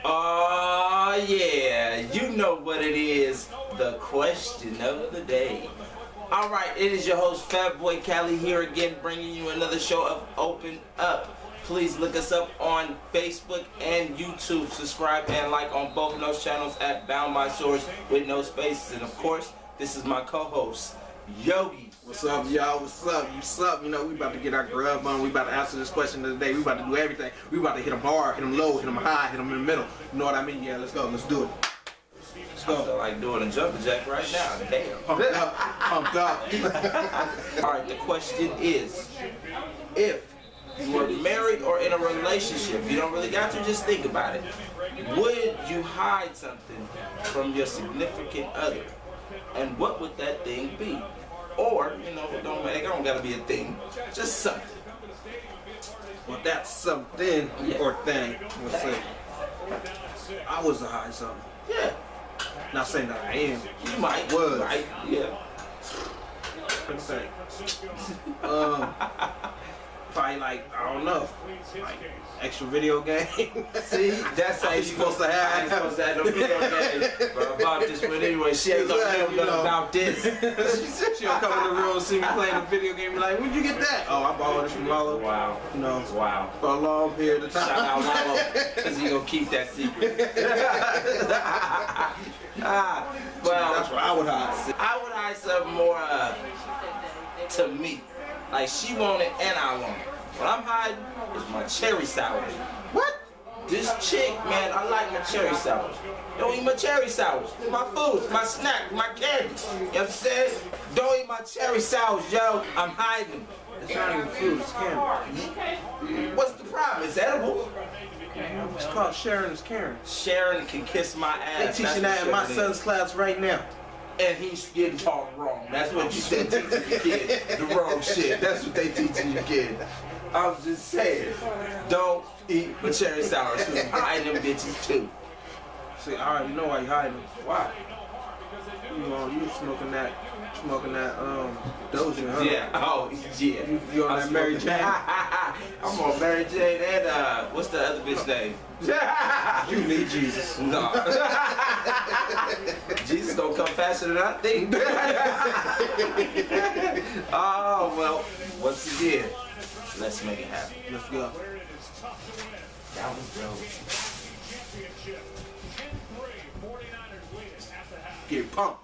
Oh yeah, you know what it is, the question of the day. Alright, it is your host Fat Boy Cali here again, bringing you another show of Open Up. Please look us up on Facebook and YouTube. Subscribe and like on both of those channels at Bound by Swords with no spaces. And of course, this is my co-host, Yogi. What's up, y'all? What's up? What's up? You know, we about to get our grub on. We about to answer this question of the day. We about to do everything. We about to hit them hard, hit them low, hit them high, hit them in the middle. You know what I mean? Yeah, let's go. Let's do it. Let's go. I feel like doing a jumping jack right now. Damn. Pumped up. Pumped up. Alright, the question is, if you were married or in a relationship, you don't really got to just think about it, would you hide something from your significant other? And what would that thing be? Or, you know, it don't gotta be a thing, just something. Well, that's something or thing. Let's say I was to hide something. Yeah. Not saying that I am. You might. Was. Right. Yeah. Let's say. Probably like, I don't know, like extra video game. See, that's how you're supposed to have. I ain't supposed to have no video game about this, but anyway, she ain't gonna know nothing about this. She'll come in the room and see me playing a video game and be like, where'd you get that? Oh, I borrowed it from Lalo. Wow. You know, wow. for a long period of time. Shout out Lalo, because he gonna keep that secret. Well, that's what I would hide. I would hide something more to me. Like, she want it and I want it. What I'm hiding is my cherry sours. What? This chick, man, I like my cherry sours. Don't eat my cherry sours. It's my food, it's my snack, my candy. You know what I'm saying? Don't eat my cherry sours, yo. I'm hiding them. It's not even food, it's candy. What's the problem? It's edible. It's called sharing is caring. Sharon can kiss my ass. They teaching that in my son's class right now. And he's getting taught wrong. That's what you said, teaching your kid the wrong shit. That's what they teaching your kid. I'm just saying, don't eat my cherry sours. I'm hiding them bitches too. See, I already know why you hiding them. Why? You smoking that Doja, huh? Yeah. Oh, yeah. You on that Mary Jane? I'm on Mary Jane and what's the other bitch name? You need Jesus. No. Jesus gonna come faster than I think. Oh, well, once again, let's make it happen. Let's go. That was dope. Get pumped.